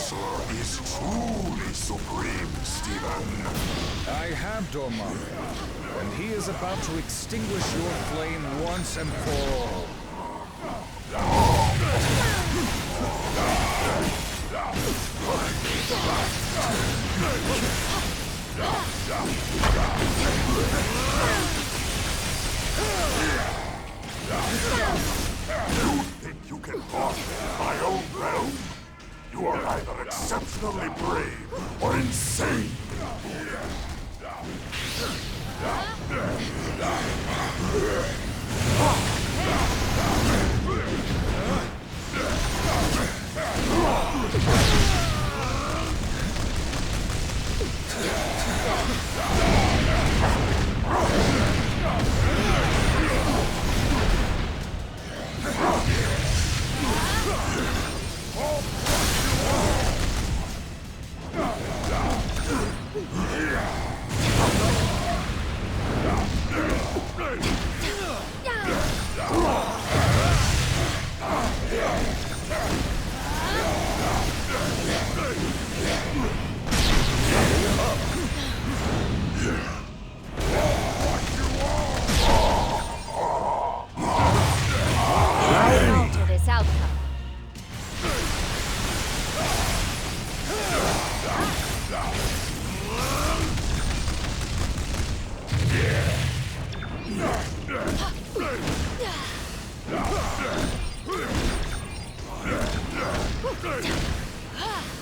sorcerer is truly supreme, Stephen. I have Dormammu, and he is about to extinguish your flame once and for all. You think you can harm my own realm? You are either exceptionally brave or insane. Alter this outcome.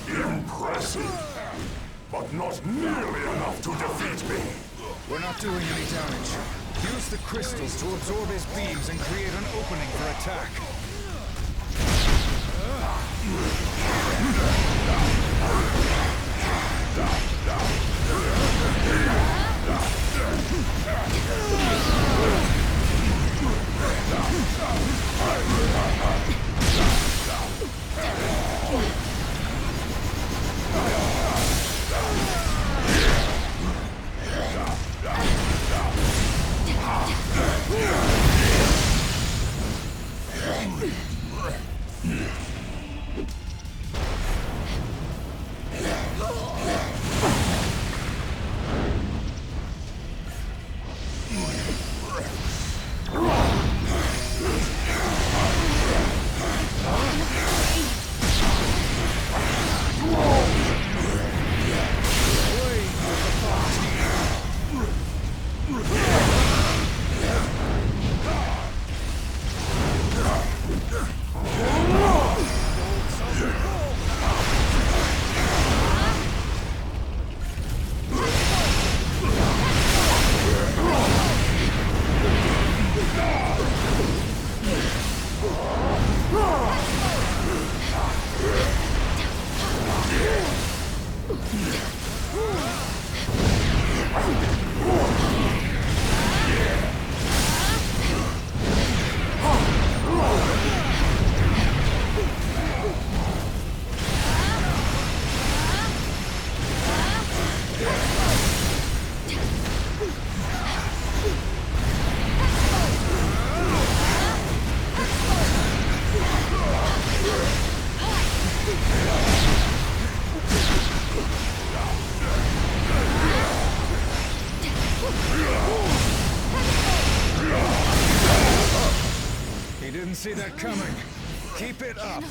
Impressive, but not nearly enough to defeat me. We're not doing any damage. Use the crystals to absorb his beams and create an opening for attack. He didn't see that coming. Keep it up.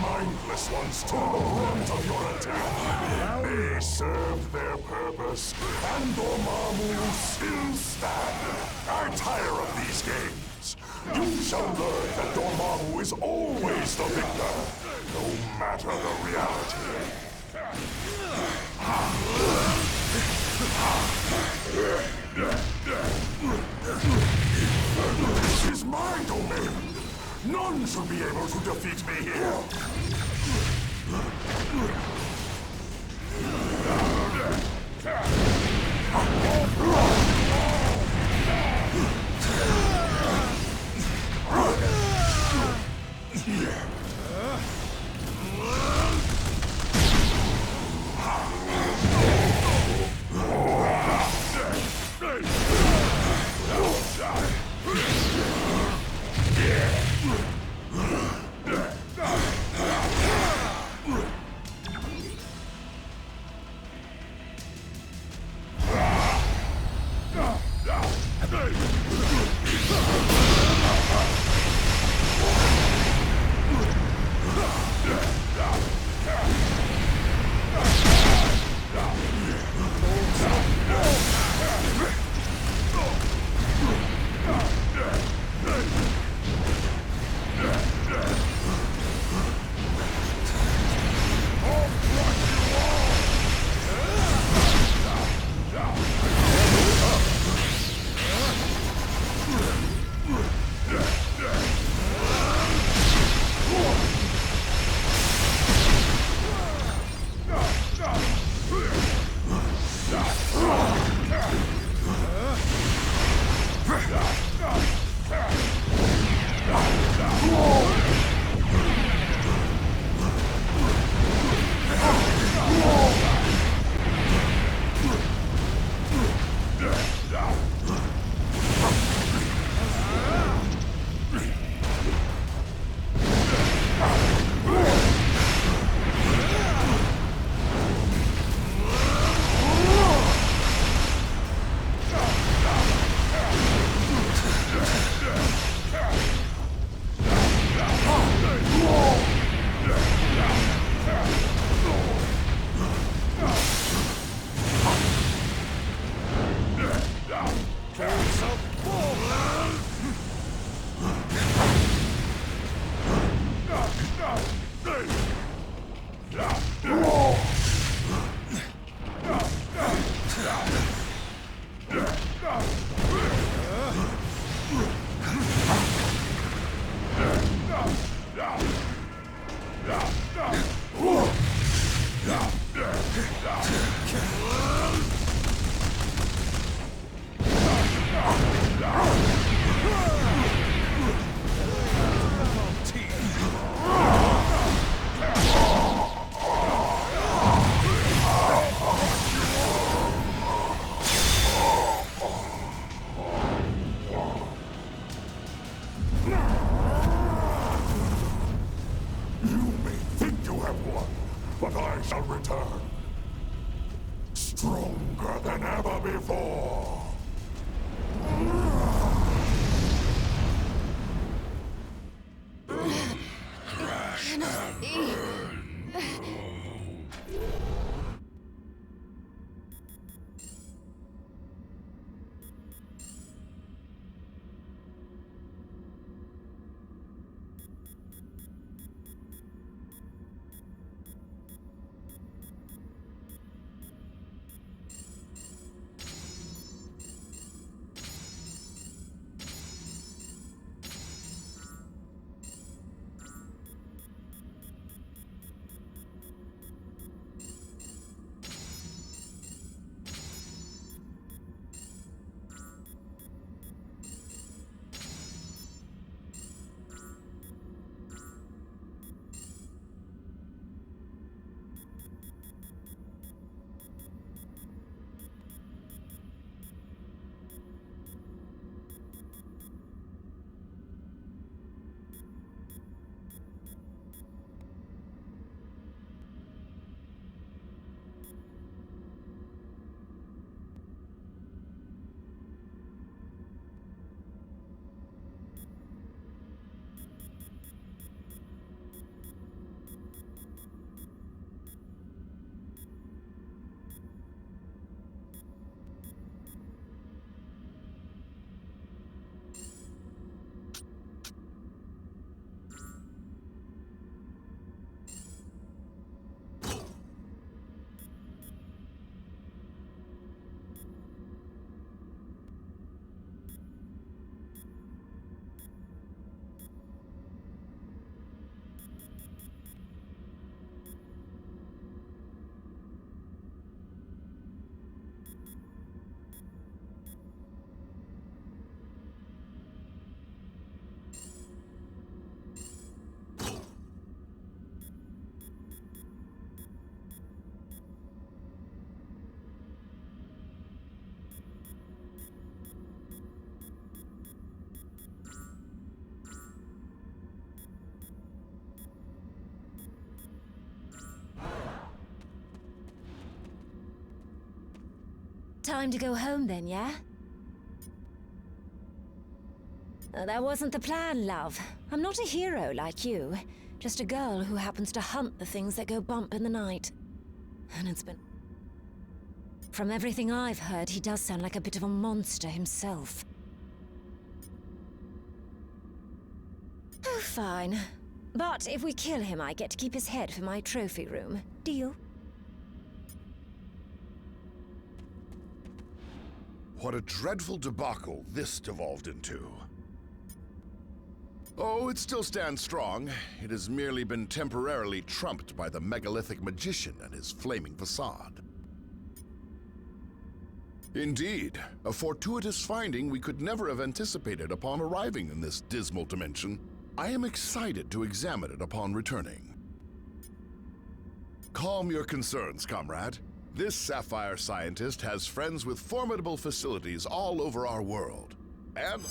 Mindless ones took the brunt of your attack. They served their purpose, and Dormammu still stand. I tire of these games. You shall learn that Dormammu is always the victor, no matter the reality. This is my domain. None should be able to defeat me here. but I shall return. Stronger than ever before. Time to go home then, yeah? That wasn't the plan, love. I'm not a hero like you. Just a girl who happens to hunt the things that go bump in the night. And it's been... From everything I've heard, he does sound like a bit of a monster himself. Oh, fine. But if we kill him, I get to keep his head for my trophy room. Deal? What a dreadful debacle this devolved into. Oh, it still stands strong. It has merely been temporarily trumped by the megalithic magician and his flaming facade. Indeed, a fortuitous finding we could never have anticipated upon arriving in this dismal dimension. I am excited to examine it upon returning. Calm your concerns, comrade. This Sapphire scientist has friends with formidable facilities all over our world. And...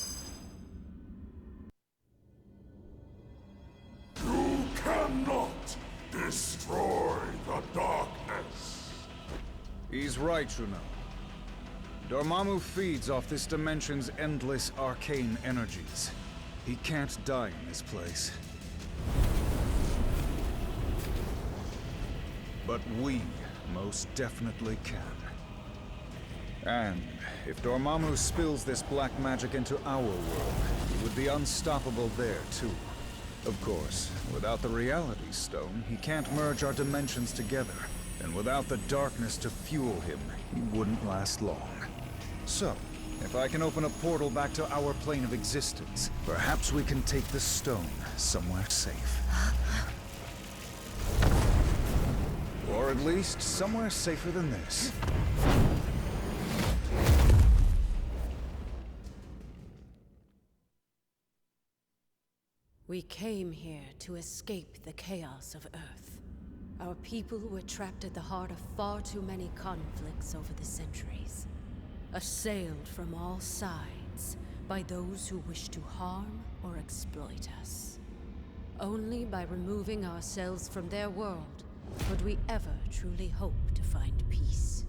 You cannot destroy the darkness. He's right, Juno. Dormammu feeds off this dimension's endless arcane energies. He can't die in this place. But we most definitely can. And if Dormammu spills this black magic into our world, he would be unstoppable there too. Of course, without the Reality Stone, he can't merge our dimensions together. And without the darkness to fuel him, he wouldn't last long. So, if I can open a portal back to our plane of existence, perhaps we can take the stone somewhere safe. Or at least somewhere safer than this. We came here to escape the chaos of Earth. Our people were trapped at the heart of far too many conflicts over the centuries. Assailed from all sides by those who wish to harm or exploit us. Only by removing ourselves from their world Would we ever truly hope to find peace?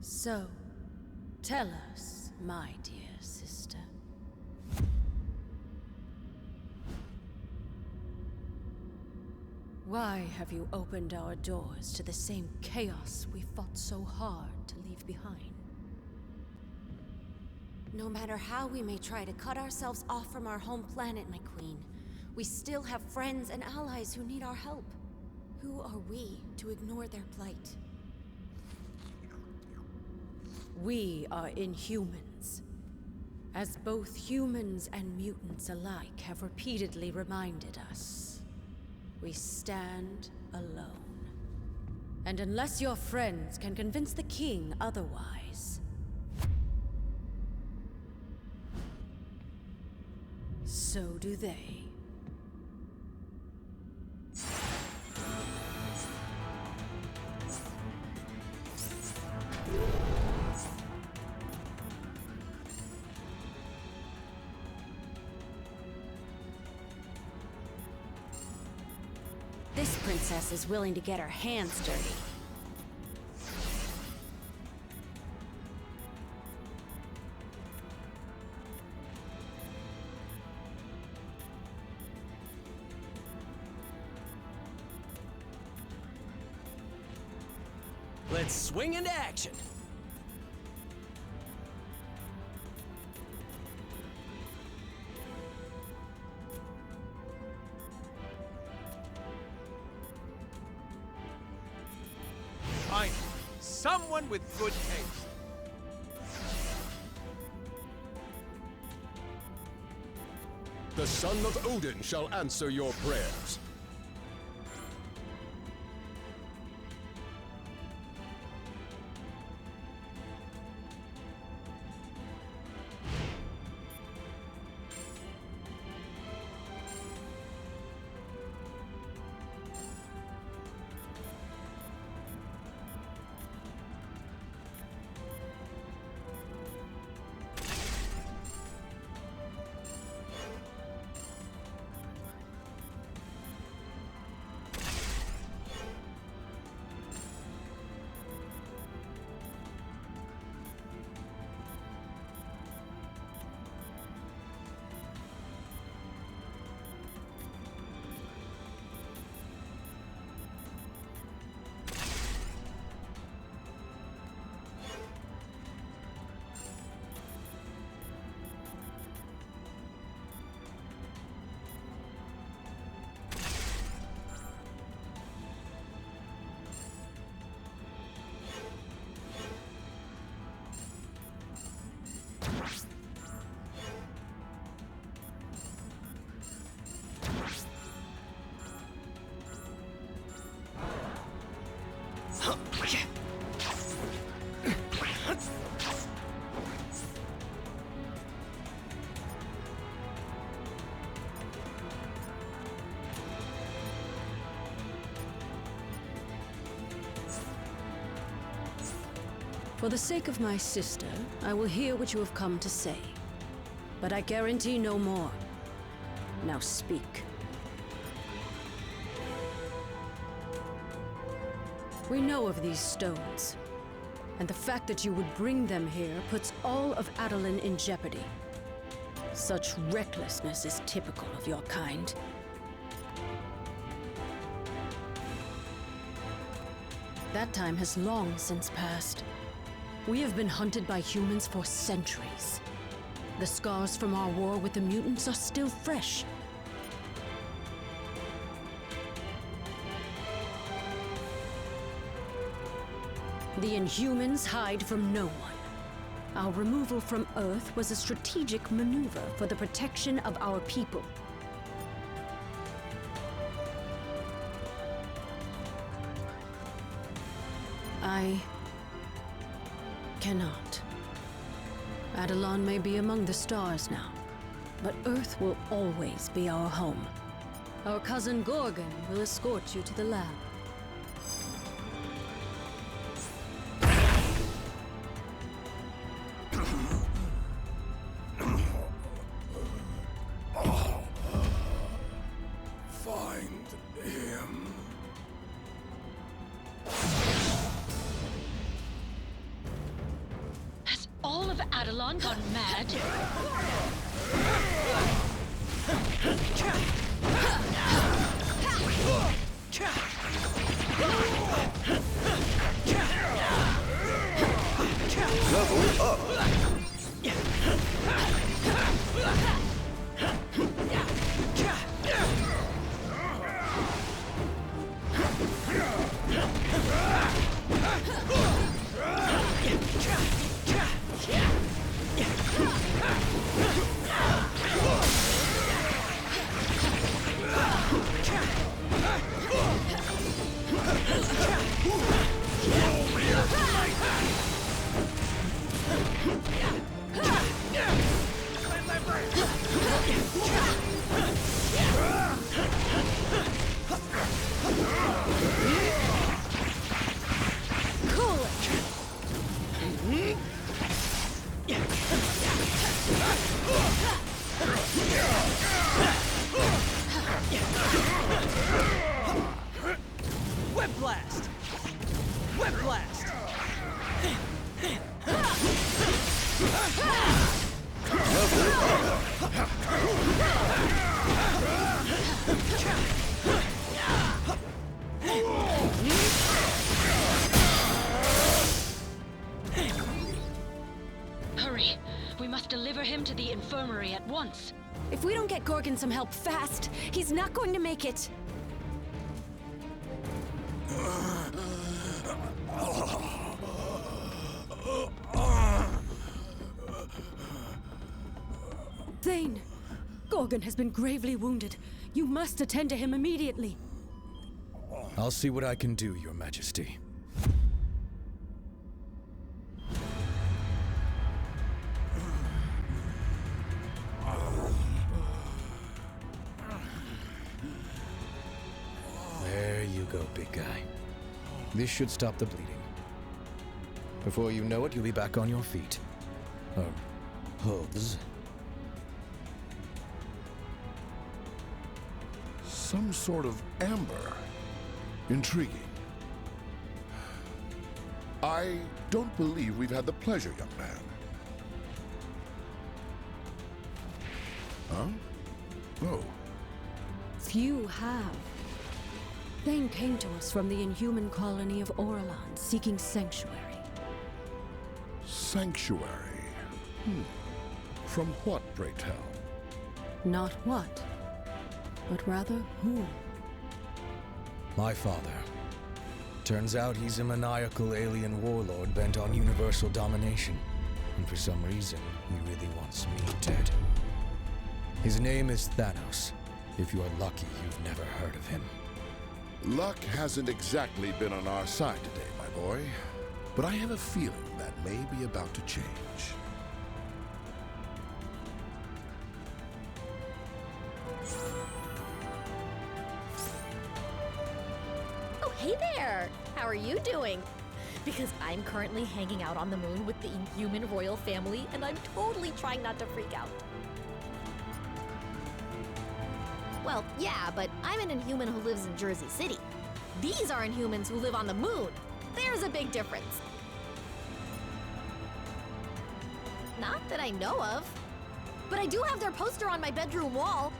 So, tell us, my dear sister. Why have you opened our doors to the same chaos we fought so hard to leave behind? No matter how we may try to cut ourselves off from our home planet, my queen, we still have friends and allies who need our help. Who are we to ignore their plight? We are Inhumans. As both humans and mutants alike have repeatedly reminded us, we stand alone. And unless your friends can convince the king otherwise, so do they. This princess is willing to get her hands dirty. Let's swing into action. Finally, someone with good taste. The son of Odin shall answer your prayers. For the sake of my sister, I will hear what you have come to say. But I guarantee no more. Now speak. We know of these stones, and the fact that you would bring them here puts all of Adeline in jeopardy. Such recklessness is typical of your kind. That time has long since passed. We have been hunted by humans for centuries. The scars from our war with the mutants are still fresh. The Inhumans hide from no one. Our removal from Earth was a strategic maneuver for the protection of our people. I cannot. Adelon may be among the stars now, but Earth will always be our home. Our cousin Gorgon will escort you to the lab. Find him. Adelon gone mad? Level up! Web blast! Web blast! Hurry! We must deliver him to the infirmary at once. If we don't get Gorgon some help fast, he's not going to make it. Thane! Gorgon has been gravely wounded. You must attend to him immediately. I'll see what I can do, Your Majesty. There you go, big guy. This should stop the bleeding. Before you know it, you'll be back on your feet. Hooves. Some sort of amber. Intriguing. I don't believe we've had the pleasure, young man. Huh? Oh. Few have. Thane came to us from the inhuman colony of Orlan, seeking sanctuary. Sanctuary. From what, pray tell? Not what, but rather who. My father. Turns out he's a maniacal alien warlord bent on universal domination. And for some reason, he really wants me dead. His name is Thanos. If you are lucky, you've never heard of him. Luck hasn't exactly been on our side today, my boy. But I have a feeling that may be about to change. Oh, hey there! How are you doing? Because I'm currently hanging out on the moon with the Inhuman royal family, and I'm totally trying not to freak out. Well, yeah, but I'm an Inhuman who lives in Jersey City. These are Inhumans who live on the moon. There's a big difference. Not that I know of. But I do have their poster on my bedroom wall.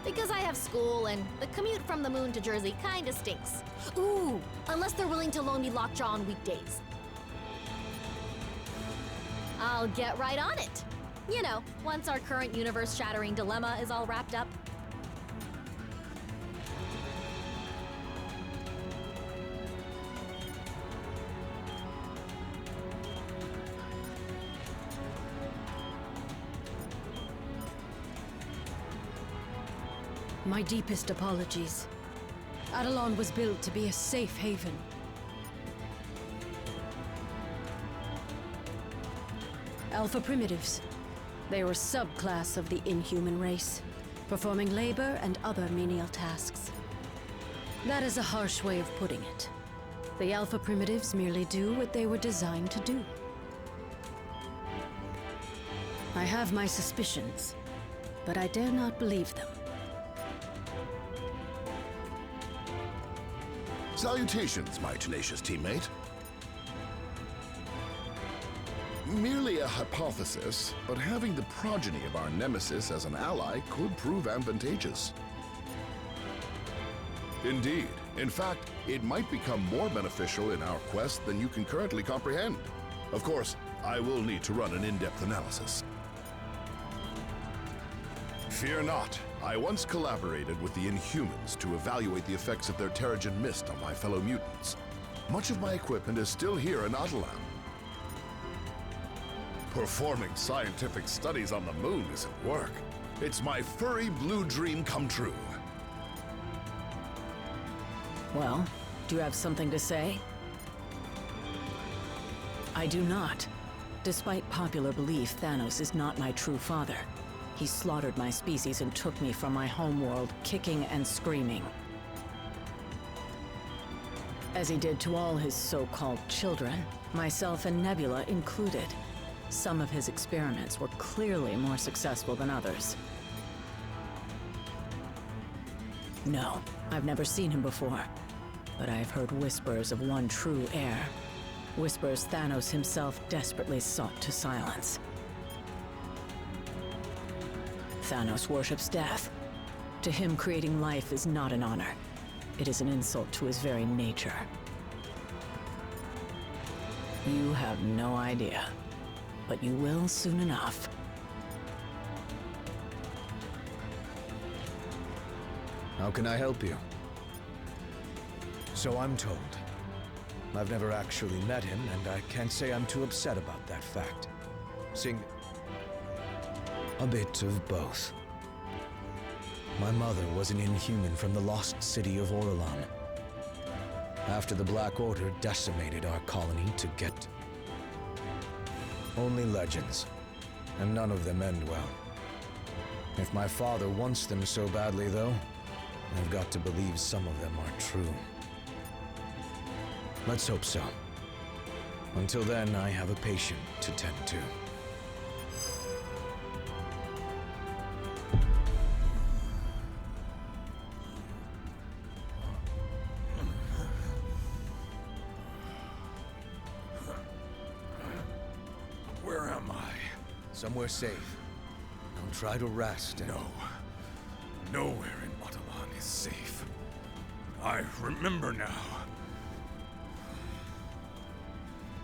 Because I have school, and the commute from the moon to Jersey kinda stinks. Ooh, unless they're willing to loan me Lockjaw on weekdays. I'll get right on it. You know, once our current universe-shattering dilemma is all wrapped up. My deepest apologies. Adelon was built to be a safe haven. Alpha Primitives. They were a subclass of the Inhuman race, performing labor and other menial tasks. That is a harsh way of putting it. The Alpha Primitives merely do what they were designed to do. I have my suspicions, but I dare not believe them. Salutations, my tenacious teammate. Merely a hypothesis, but having the progeny of our nemesis as an ally could prove advantageous. Indeed. In fact, it might become more beneficial in our quest than you can currently comprehend. Of course, I will need to run an in-depth analysis. Fear not. I once collaborated with the Inhumans to evaluate the effects of their Terrigen Mist on my fellow mutants. Much of my equipment is still here in Atalan. Performing scientific studies on the moon isn't work. It's my furry blue dream come true. Well, do you have something to say? I do not. Despite popular belief, Thanos is not my true father. He slaughtered my species and took me from my homeworld, kicking and screaming. As he did to all his so-called children, myself and Nebula included. Some of his experiments were clearly more successful than others. No, I've never seen him before, but I've heard whispers of one true heir. Whispers Thanos himself desperately sought to silence. Thanos worships death. To him, creating life is not an honor. It is an insult to his very nature. You have no idea, but you will soon enough. How can I help you? So I'm told. I've never actually met him, and I can't say I'm too upset about that fact. Seeing a bit of both. My mother was an Inhuman from the lost city of Orlan. After the Black Order decimated our colony to get only legends, and none of them end well. If my father wants them so badly, though, I've got to believe some of them are true. Let's hope so. Until then, I have a patient to tend to. Where am I? Somewhere safe. Don't try to rest. No. Nowhere in Atalan is safe. I remember now.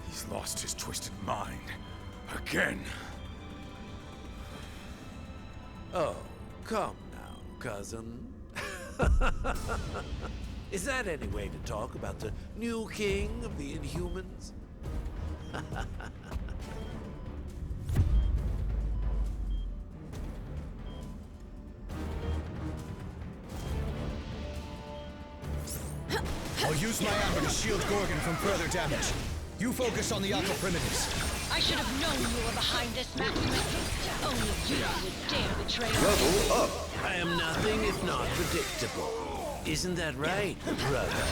He's lost his twisted mind. Again. Oh, come now, cousin. Is that any way to talk about the new king of the Inhumans? I'll use my armor to shield Gorgon from further damage. You focus on the Aqua Primitives. I should have known you were behind this, Maximus. Only you would dare betray us. Level up! I am nothing if not predictable. Isn't that right, brother?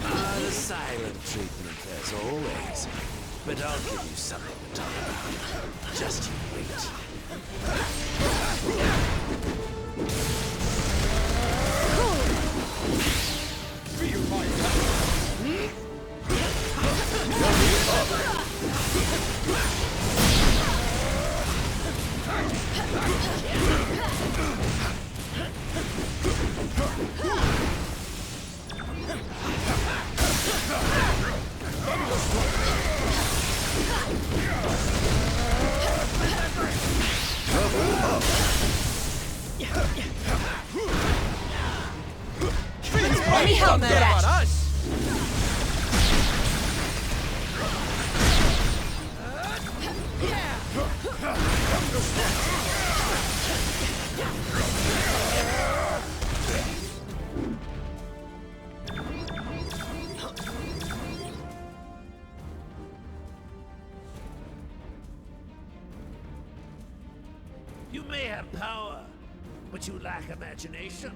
The silent treatment as always. But I'll give you something to talk about. Just you wait. Feel my power! Let me help that! You may have power, but you lack imagination.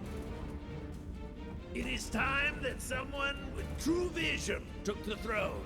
It is time that someone with true vision took the throne.